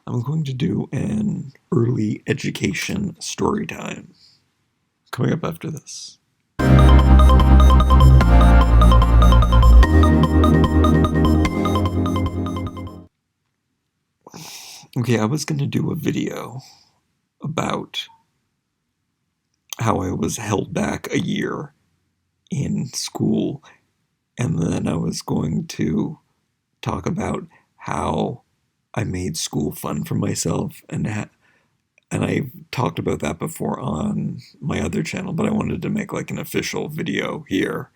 I'm going to do an early education story time. Coming up after this. Okay, I was going to do a video about how I was held back a year in school, and then I was going to talk about how I made school fun for myself, and I've talked about that before on my other channel, but I wanted to make like an official video here.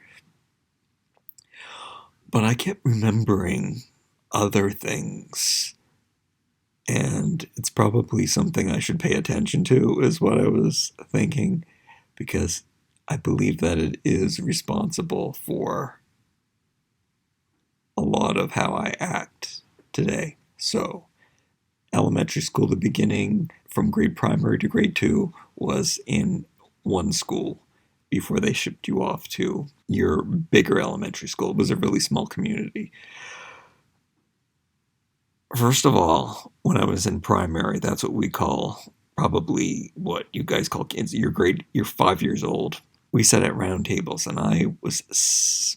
But I kept remembering other things, and it's probably something I should pay attention to, is what I was thinking, because I believe that it is responsible for a lot of how I act today. So, elementary school, the beginning from grade primary to grade 2 was in one school before they shipped you off to your bigger elementary school. It was a really small community. First of all, when I was in primary, that's what we call, probably what you guys call kids, you're 5 years old. We sat at round tables, and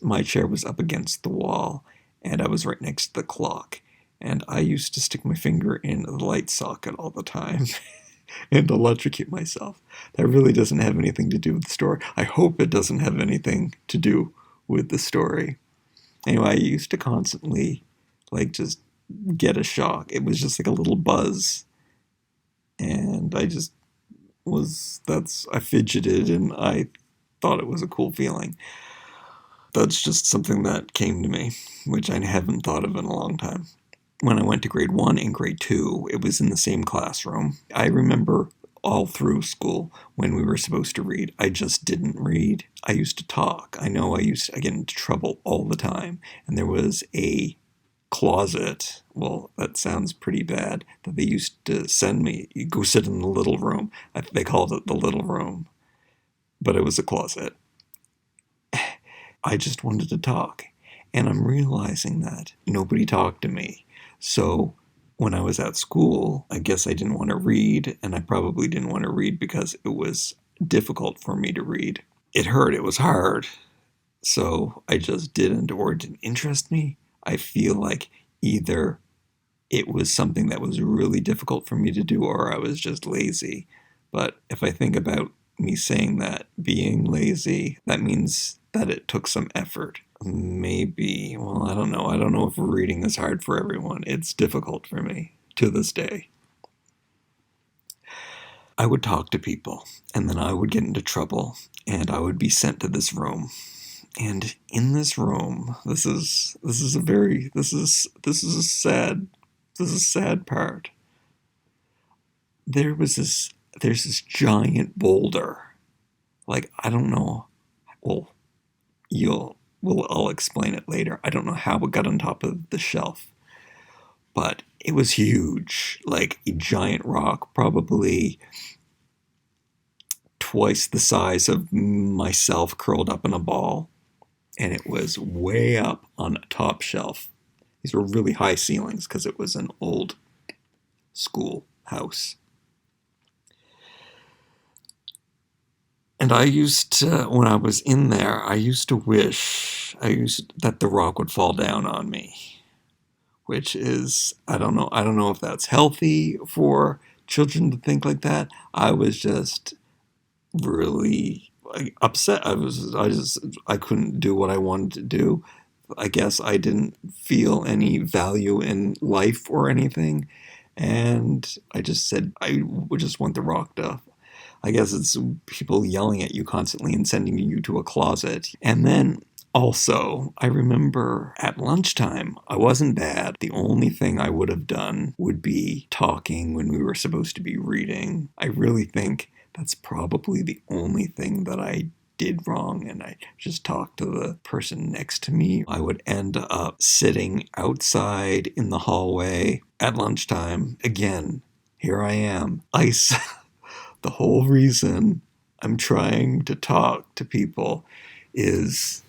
my chair was up against the wall, and I was right next to the clock. And I used to stick my finger in the light socket all the time and electrocute myself. That really doesn't have anything to do with the story. I hope it doesn't have anything to do with the story. Anyway, I used to constantly, just get a shock. It was just like a little buzz. And I fidgeted, and I thought it was a cool feeling. That's just something that came to me, which I haven't thought of in a long time. When I went to grade 1 and grade 2, it was in the same classroom. I remember all through school when we were supposed to read, I just didn't read. I used to talk. I know I get into trouble all the time. And there was a closet, well, that sounds pretty bad, that they used to send me. You go sit in the little room. They called it the little room, but it was a closet. I just wanted to talk. And I'm realizing that nobody talked to me. So when I was at school, I guess I didn't want to read, and I probably didn't want to read because it was difficult for me to read. It hurt. It was hard. So I just didn't, or it didn't interest me. I feel like either it was something that was really difficult for me to do, or I was just lazy. But if I think about me saying that being lazy, that means that it took some effort. Maybe, well, I don't know. I don't know if reading is hard for everyone. It's difficult for me to this day. I would talk to people, and then I would get into trouble, and I would be sent to this room. And in this room, this is a sad part. There's this giant boulder. Like, I don't know. Well, I'll explain it later. I don't know how it got on top of the shelf, but it was huge, like a giant rock, probably twice the size of myself curled up in a ball. And it was way up on a top shelf. These were really high ceilings because it was an old school house. And I used to, when I was in there, I used to wish that the rock would fall down on me, which is, I don't know if that's healthy for children to think like that. I was just really upset. I couldn't do what I wanted to do. I guess I didn't feel any value in life or anything, and I just said I would just want the rock to. I guess it's people yelling at you constantly and sending you to a closet. And then also, I remember at lunchtime, I wasn't bad. The only thing I would have done would be talking when we were supposed to be reading. I really think that's probably the only thing that I did wrong, and I just talked to the person next to me. I would end up sitting outside in the hallway at lunchtime. Again, here I am. The whole reason I'm trying to talk to people is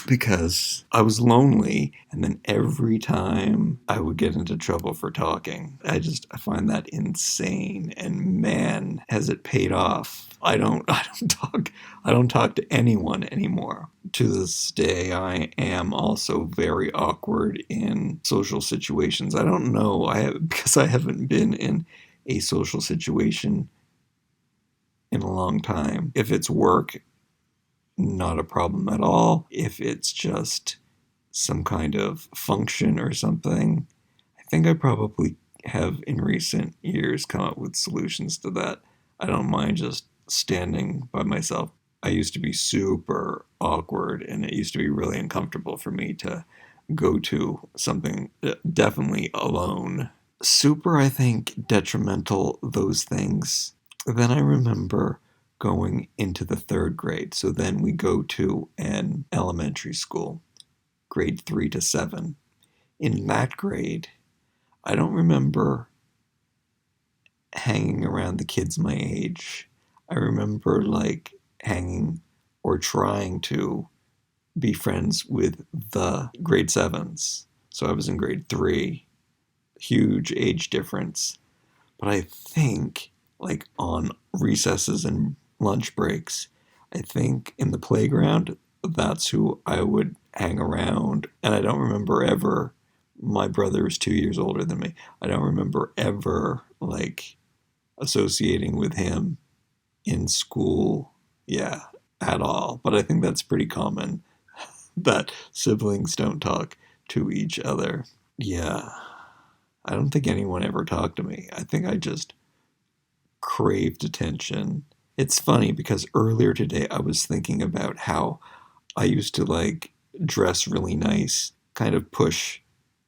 because I was lonely, and then every time I would get into trouble for talking. I find that insane, and man, has it paid off. I don't talk to anyone anymore. To this day, I am also very awkward in social situations. I don't know, because I haven't been in a social situation in a long time. If it's work, not a problem at all. If it's just some kind of function or something, I think I probably have in recent years come up with solutions to that. I don't mind just standing by myself. I used to be super awkward, and it used to be really uncomfortable for me to go to something definitely alone. Super, I think, detrimental, those things. Then I remember going into the third grade. So then we go to an elementary school, grade 3 to 7. In that grade, I don't remember hanging around the kids my age. I remember like hanging or trying to be friends with the grade 7s. So I was in grade 3, huge age difference. But I think, like, on recesses and lunch breaks, I think in the playground, that's who I would hang around. And I don't remember ever, my brother is 2 years older than me. I don't remember ever, like, associating with him in school, yeah, at all. But I think that's pretty common that siblings don't talk to each other. Yeah, I don't think anyone ever talked to me. I think I just craved attention. It's funny because earlier today I was thinking about how I used to like dress really nice, kind of push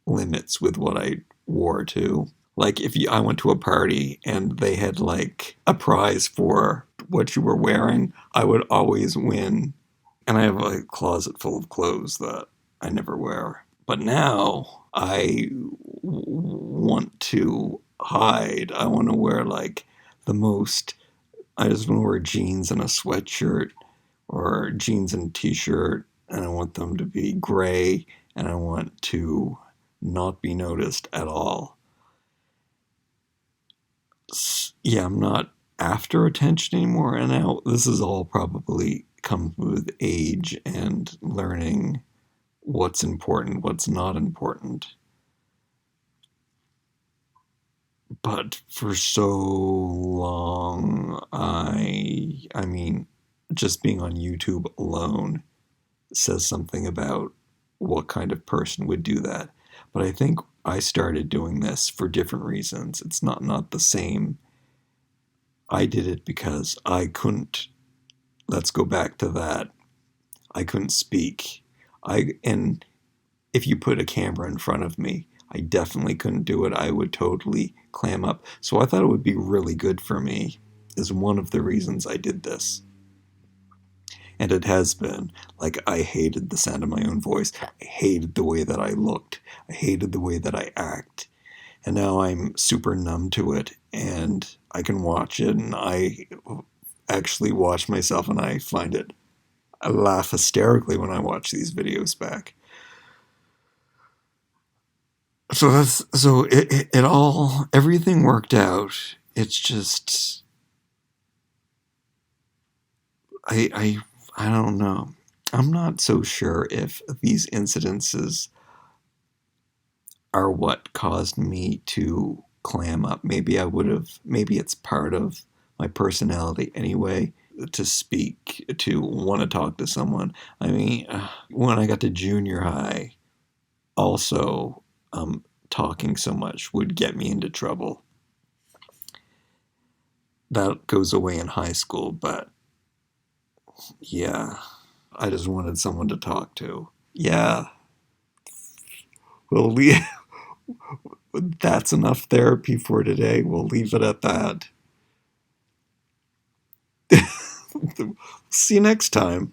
limits with what I wore too. Like I went to a party and they had like a prize for what you were wearing, I would always win. And I have a closet full of clothes that I never wear. But now want to hide. I want to wear like the most. I just want to wear jeans and a sweatshirt, or jeans and a t-shirt, and I want them to be gray, and I want to not be noticed at all. Yeah, I'm not after attention anymore, and now this is all probably comes with age and learning what's important, what's not important. But for so long, I mean, just being on YouTube alone says something about what kind of person would do that. But I think I started doing this for different reasons. It's not the same. I did it because I couldn't. Let's go back to that. I couldn't speak. And if you put a camera in front of me, I definitely couldn't do it. I would totally clam up. So I thought it would be really good for me, is one of the reasons I did this. And it has been. Like, I hated the sound of my own voice. I hated the way that I looked. I hated the way that I act. And now I'm super numb to it, and I can watch it, and I actually watch myself, and I laugh hysterically when I watch these videos back. It all, everything worked out. It's just I I I don't know. I'm not so sure if these incidences are what caused me to clam up. Maybe it's part of my personality anyway, to speak, to want to talk to someone. I mean, when I got to junior high, also, talking so much would get me into trouble. That goes away in high school, but yeah, I just wanted someone to talk to. Yeah, we'll leave. That's enough therapy for today. We'll leave it at that. See you next time.